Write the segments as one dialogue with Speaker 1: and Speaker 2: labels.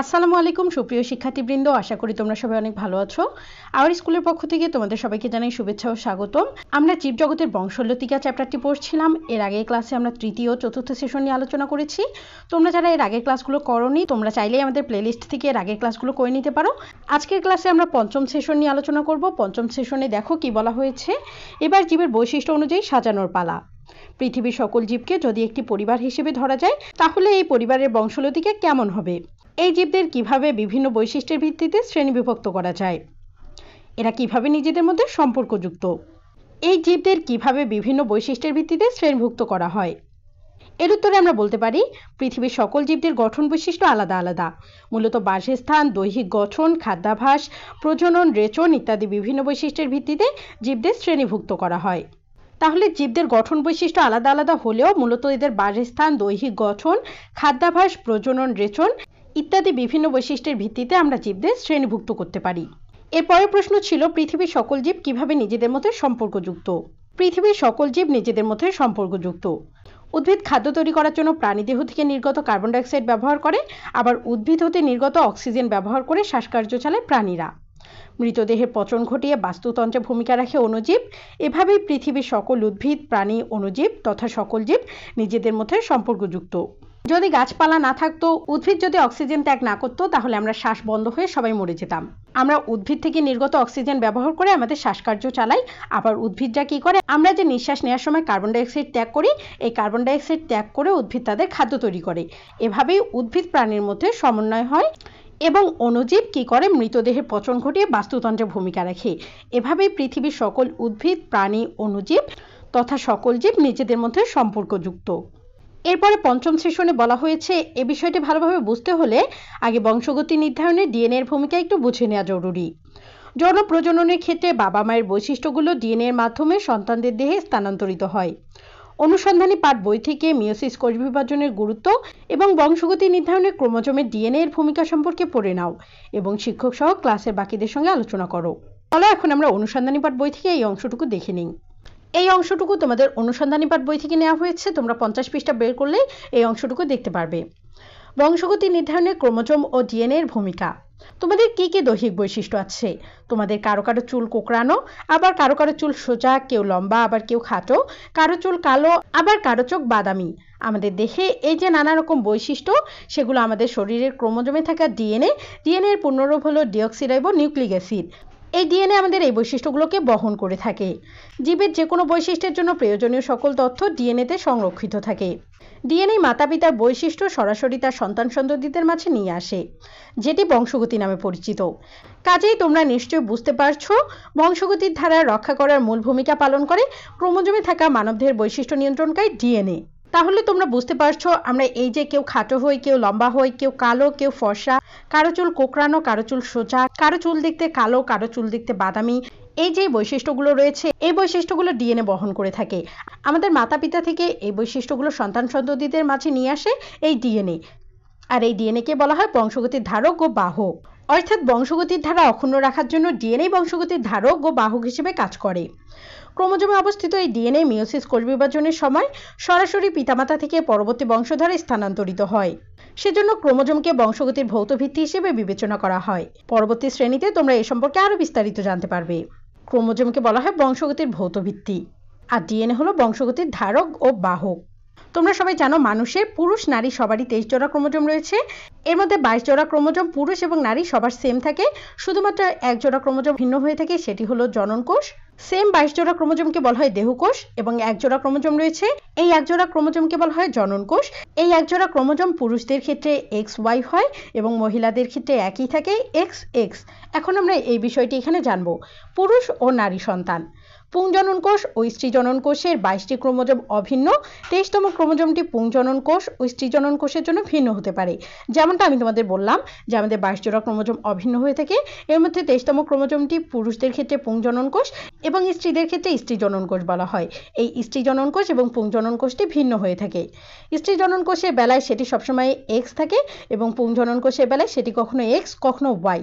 Speaker 1: আসসালামু আলাইকুম সুপ্রিয় শিক্ষার্থীবৃন্দ, আশা করি তোমরা সবাই অনেক ভালো আছো। আওয়ার স্কুলের পক্ষ থেকে তোমাদের সবাইকে জানাই শুভেচ্ছা ও স্বাগতম। আমরা জীবজগতের বংশলতিকা চ্যাপ্টারটি পড়ছিলাম। এর আগের ক্লাসে আমরা তৃতীয় ও চতুর্থ সেশন নিয়ে আলোচনা করেছি। তোমরা যারা এর আগের ক্লাসগুলো করোনি, তোমরা চাইলেই আমাদের প্লেলিস্ট থেকে এর আগের ক্লাসগুলো করে নিতে পারো। আজকের ক্লাসে আমরা পঞ্চম সেশন নিয়ে আলোচনা করব। পঞ্চম সেশনে দেখো কি বলা হয়েছে। এবার জীবের বৈশিষ্ট্য অনুযায়ী সাজানোর পালা। পৃথিবীর সকল জীবকে যদি একটি পরিবার হিসেবে ধরা যায়, তাহলে এই পরিবারের বংশলতিকা কেমন হবে? এই জীবদের কিভাবে বিভিন্ন বৈশিষ্ট্যের ভিত্তিতে শ্রেণীবিভক্ত করা যায়? এরা কিভাবে নিজেদের মধ্যে সম্পর্কযুক্ত? এই জীবদের কিভাবে বিভিন্ন বৈশিষ্ট্যের ভিত্তিতে শ্রেণীভুক্ত করা হয়? এর উত্তরে আমরা বলতে পারি, পৃথিবীর সকল জীবদের গঠন বৈশিষ্ট্য আলাদা আলাদা। মূলত বাসস্থান, দৈহিক গঠন, খাদ্যাভ্যাস, প্রজনন, রেচন ইত্যাদি বিভিন্ন বৈশিষ্ট্যের ভিত্তিতে জীবদের শ্রেণীভুক্ত করা হয়। তাহলে জীবদের গঠন বৈশিষ্ট্য আলাদা আলাদা হলেও মূলত এদের বাসস্থান, দৈহিক গঠন, খাদ্যাভ্যাস, প্রজনন, রেচন ইত্যাদি বিভিন্ন বৈশিষ্ট্যের ভিত্তিতে আমরা জীবদের শ্রেণীভুক্ত করতে পারি। এরপরের প্রশ্ন ছিল, পৃথিবীর সকল জীব কিভাবে নিজেদের মধ্যে সম্পর্কযুক্ত? পৃথিবীর সকল জীব নিজেদের মধ্যে সম্পর্কযুক্ত। উদ্ভিদ খাদ্য তৈরি করার জন্য প্রাণীদেহ থেকে নির্গত কার্বন ডাইঅক্সাইড ব্যবহার করে, আবার উদ্ভিদ হতে নির্গত অক্সিজেন ব্যবহার করে শ্বাসকার্য চালায় প্রাণীরা। মৃতদেহের পচন ঘটিয়ে বাস্তুতন্ত্রে ভূমিকা রাখে অণুজীব। এভাবেই পৃথিবীর সকল উদ্ভিদ, প্রাণী, অণুজীব তথা সকল জীব নিজেদের মধ্যে সম্পর্কযুক্ত। যদি গাছপালা না থাকতো, উদ্ভিদ যদি অক্সিজেন ত্যাগ না করতো, তাহলে আমরা শ্বাস বন্ধ হয়ে সবাই মরে যেতাম। আমরা উদ্ভিদ থেকে নির্গত অক্সিজেন ব্যবহার করে আমাদের শ্বাসকার্য চালাই। আবার উদ্ভিদরা কি করে, আমরা যে নিঃশ্বাস নেওয়ার সময় কার্বন ডাইঅক্সাইড ত্যাগ করি, এই কার্বন ডাইঅক্সাইড ত্যাগ করে উদ্ভিদ তাদের খাদ্য তৈরি করে। এভাবেই উদ্ভিদ প্রাণীর মধ্যে সমন্বয় হয় এবং অণুজীব কি করে, মৃতদেহের পচন ঘটিয়ে বাস্তুতন্ত্রে ভূমিকা রাখে। এভাবেই পৃথিবীর সকল উদ্ভিদ, প্রাণী, অণুজীব তথা সকল জীব নিজেদের মধ্যে সম্পর্কযুক্ত। এরপরে পঞ্চম সেশনে বলা হয়েছে, এ বিষয়টি ভালোভাবে বুঝতে হলে আগে বংশগতি নির্ধারণে ডিএনএ এর ভূমিকা একটু বুঝে নেওয়া জরুরি। যৌন প্রজননের ক্ষেত্রে বাবা মায়ের বৈশিষ্ট্যগুলো ডিএনএ এর মাধ্যমে সন্তানদের দেহে স্থানান্তরিত হয়। অনুসন্ধানী পাঠ বই থেকে মিওসিস কোষ বিভাজনের গুরুত্ব এবং বংশগতি নির্ধারণে ক্রোমোজোমের ডিএনএ এর ভূমিকা সম্পর্কে পড়ে নাও এবং শিক্ষক সহ ক্লাসের বাকিদের সঙ্গে আলোচনা করো। চলো এখন আমরা অনুসন্ধানী পাঠ বই থেকে এই অংশটুকু দেখে নিই। এই অংশটুকু তোমাদের অনুসন্ধানী পাঠ বই থেকে নেওয়া হয়েছে। তোমরা 50 পৃষ্ঠা বের করলেই এই অংশটুকু দেখতে পারবে। বংশগতি নির্ধারণে ক্রোমোজোম ও ডিএনএ এর ভূমিকা। তোমাদের কি কি দৈহিক বৈশিষ্ট্য আছে? তোমাদের কারো কারো চুল কোঁকড়ানো, আবার কারো কারো চুল সোজা, কেউ লম্বা আবার কেউ খাটো, কারো চুল কালো আবার কারো চোখ বাদামি। আমাদের দেহে এই যে নানা রকম বৈশিষ্ট্য, সেগুলো আমাদের শরীরের ক্রোমোজোমে থাকা ডিএনএ এর পূর্ণরূপ হলো ডিঅক্সিরাইবো নিউক্লিক অ্যাসিড। এই ডিএনএ আমাদের এই বৈশিষ্ট্যগুলোকে বহন করে থাকে। জীবের যে কোনো বৈশিষ্ট্যের জন্য প্রয়োজনীয় সকল তথ্য ডিএনএতে সংরক্ষিত থাকে। ডিএনএ মাতা পিতার বৈশিষ্ট্য সরাসরি তার সন্তান সন্ততিদের মাঝে নিয়ে আসে, যেটি বংশগতি নামে পরিচিত। কাজেই তোমরা নিশ্চয়ই বুঝতে পারছো, বংশগতির ধারা রক্ষা করার মূল ভূমিকা পালন করে ক্রোমোজোমে থাকা মানবদেহের বৈশিষ্ট্য নিয়ন্ত্রণকারী ডিএনএ। তাহলে তোমরা বুঝতে পারছো, আমরা এই যে কেউ খাটো হই, কেউ লম্বা হই, কেউ কালো, কেউ ফর্সা, কারো চুল কোঁকড়ানো, কারো চুল সোজা, কারো চুল দেখতে কালো, কারো চুল দেখতে বাদামি, এই যে বৈশিষ্ট্যগুলো রয়েছে, এই বৈশিষ্ট্যগুলো ডিএনএ বহন করে থাকে। আমাদের মাতা পিতা থেকে এই বৈশিষ্ট্যগুলো সন্তান সন্ততিদের মাঝে নিয়ে আসে এই ডিএনএ। আর এই ডিএনএ কে বলা হয় বংশগতির ধারক ও বাহক। অর্থাৎ বংশগতির ধারা অক্ষুণ্ণ রাখার জন্য ডিএনএ বংশগতির ধারক ও বাহক হিসেবে কাজ করে। ক্রোমোজোমে অবস্থিত এই ডিএনএ মিওসিস কোষ বিভাজনের সময় সরাসরি পিতামাতা থেকে পরবর্তী বংশধরে স্থানান্তরিত হয়। সেজন্য ক্রোমোজোমকে বংশগতির ভৌত ভিত্তি হিসেবে বিবেচনা করা হয়। পরবর্তী শ্রেণীতে তোমরা এ সম্পর্কে আরো বিস্তারিত জানতে পারবে। ক্রোমোজোমকে বলা হয় বংশগতির ভৌত ভিত্তি, আর ডিএনএ হলো বংশগতির ধারক ও বাহক। তোমরা সবাই জানো, মানুষের পুরুষ নারী সবারই 23 জোড়া ক্রোমোজোম রয়েছে। এর মধ্যে 22 জোড়া ক্রোমোজোম পুরুষ এবং নারী সবার সেম থাকে। শুধুমাত্র এক জোড়া ক্রোমোজোম ভিন্ন হয়ে থাকে, সেটি হলো জনন কোষ। সেম 22 জোড়া ক্রোমোজোমকে বলা হয় দেহকোষ এবং এক জোড়া ক্রোমোজোম রয়েছে, এই এক জোড়া ক্রোমোজোমকে বলা হয় জনন কোষ। এই এক জোড়া ক্রোমোজোম পুরুষদের ক্ষেত্রে XY হয় এবং মহিলাদের ক্ষেত্রে একই থাকে XX। এখন আমরা এই বিষয়টি এখানে জানবো। পুরুষ ও নারী সন্তান। পুংজনন কোষ ও স্ত্রীজনন কোষের 22টি ক্রোমোজোম অভিন্ন। 23তম ক্রোমোজোমটি পুংজনন কোষ ও স্ত্রীজনন কোষের জন্য ভিন্ন হতে পারে। যেমনটা আমি তোমাদের বললাম যে আমাদের 22 জোড়া ক্রোমোজোম অভিন্ন হয়ে থাকে। এর মধ্যে 23তম ক্রোমোজোমটি পুরুষদের ক্ষেত্রে পুংজনন কোষ এবং স্ত্রীদের ক্ষেত্রে স্ত্রীজনন কোষ বলা হয়। এই স্ত্রীজনন কোষ এবং পুংজনন কোষটি ভিন্ন হয়ে থাকে। স্ত্রীজনন কোষের বেলায় সেটি সবসময় X থাকে এবং পুংজনন কোষের বেলায় সেটি কখনো X কখনো Y।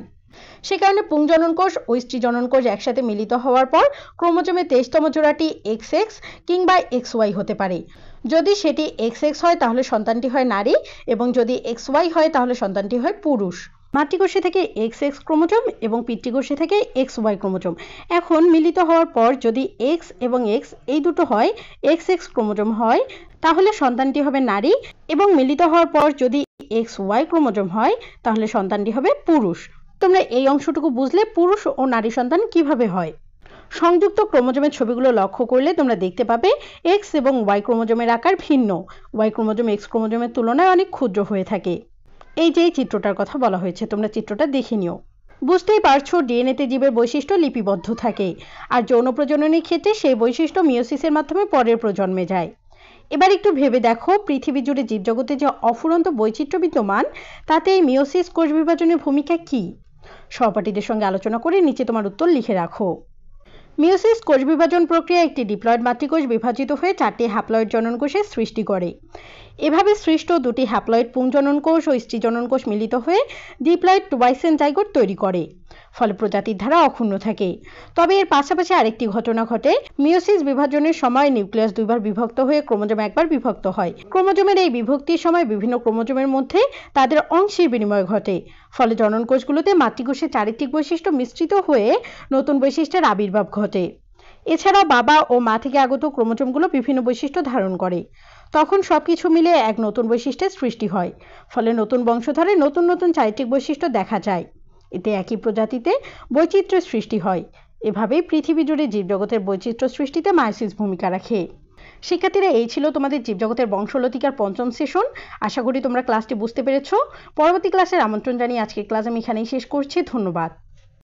Speaker 1: সে কারণে পুংজনন কোষ ও স্ত্রীজনন কোষ একসাথে মিলিত হওয়ার পর ক্রোমোজোমে 23তম জোড়াটি XX কিংবা XY হতে পারে। যদি সেটি XX হয় তাহলে সন্তানটি হয় নারী এবং যদি XY হয় তাহলে সন্তানটি হয় পুরুষ। মাতৃকোষে থেকে XX ক্রোমোজোম এবং পিতৃকোষে থেকে XY ক্রোমোজোম। এখন মিলিত হওয়ার পর যদি X এবং X এই দুটো হয়, XX ক্রোমোজোম হয়, তাহলে সন্তানটি হবে নারী এবং মিলিত হওয়ার পর যদি XY ক্রোমোজোম হয় তাহলে সন্তানটি হবে পুরুষ। তোমরা এই অংশটুকু বুঝলে পুরুষ ও নারী সন্তান কিভাবে হয়। সংযুক্ত ক্রোমোজোমের ছবিগুলো লক্ষ্য করলে তোমরা দেখতে পাবে X এবং Y ক্রোমোজোমের আকার ভিন্ন। Y ক্রোমোজোম X ক্রোমোজোমের তুলনায় অনেক ক্ষুদ্র হয়ে থাকে। এই যে চিত্রটার কথা বলা হয়েছে, তোমরা চিত্রটা দেখে নিও। বুঝতেই পারছো ডিএনএতে জীবের বৈশিষ্ট্য লিপিবদ্ধ থাকে, আর যৌন প্রজননের ক্ষেত্রে সেই বৈশিষ্ট্য মিওসিসের মাধ্যমে পরের প্রজন্মে যায়। এবার একটু ভেবে দেখো, পৃথিবী জুড়ে জীবজগতে যে অফুরন্ত বৈচিত্র্য বিদ্যমান, তাতে এই মিওসিস কোষ বিভাজনের ভূমিকা কি? সহপাঠীদের সঙ্গে আলোচনা করে নিচে তোমার উত্তর লিখে রাখো। মিওসিস কোষ বিভাজন প্রক্রিয়া একটি ডিপ্লয়েড মাতৃকোষ বিভাজিত হয়ে 4টি হ্যাপ্লয়েড জননকোষের সৃষ্টি করে। এভাবে সৃষ্ট 2টি হ্যাপ্লয়েড পুংজননকোষ ও স্ত্রীজননকোষ মিলিত হয়ে ডিপ্লয়েড টুবাইসেন জাইগোট তৈরি করে, ফলে প্রজাতির ধারা অক্ষুণ্ণ থাকে। তবে এর পাশাপাশি আরেকটি ঘটনা ঘটে। মিওসিস বিভাজনের সময় নিউক্লিয়াস দুইবার বিভক্ত হয়ে ক্রোমোজোম একবার বিভক্ত হয়। ক্রোমোজোমের এই বিভক্তির সময় বিভিন্ন ক্রোমোজোমের মধ্যে তাদের অংশের বিনিময় ঘটে, ফলে জননকোষগুলোতে মাতৃকোষের চারিত্রিক বৈশিষ্ট্য মিশ্রিত হয়ে নতুন বৈশিষ্ট্যের আবির্ভাব ঘটে। এছাড়াও বাবা ও মা থেকে আগত ক্রোমোজোমগুলো বিভিন্ন বৈশিষ্ট্য ধারণ করে, তখন সবকিছু মিলে এক নতুন বৈশিষ্ট্যের সৃষ্টি হয়, ফলে নতুন বংশধরে নতুন নতুন চারিত্রিক বৈশিষ্ট্য দেখা যায়। এতে একই প্রজাতিতে বৈচিত্র্যের সৃষ্টি হয়। এভাবেই পৃথিবী জুড়ে জীবজগতের বৈচিত্র্য সৃষ্টিতে মায়োসিস ভূমিকা রাখে। শিক্ষার্থীরা, এই ছিল তোমাদের জীবজগতের বংশলতিকার 5ম সেশন। আশা করি তোমরা ক্লাসটি বুঝতে পেরেছো। পরবর্তী ক্লাসের আমন্ত্রণ জানিয়ে আজকের ক্লাস আমি এখানেই শেষ করছি। ধন্যবাদ।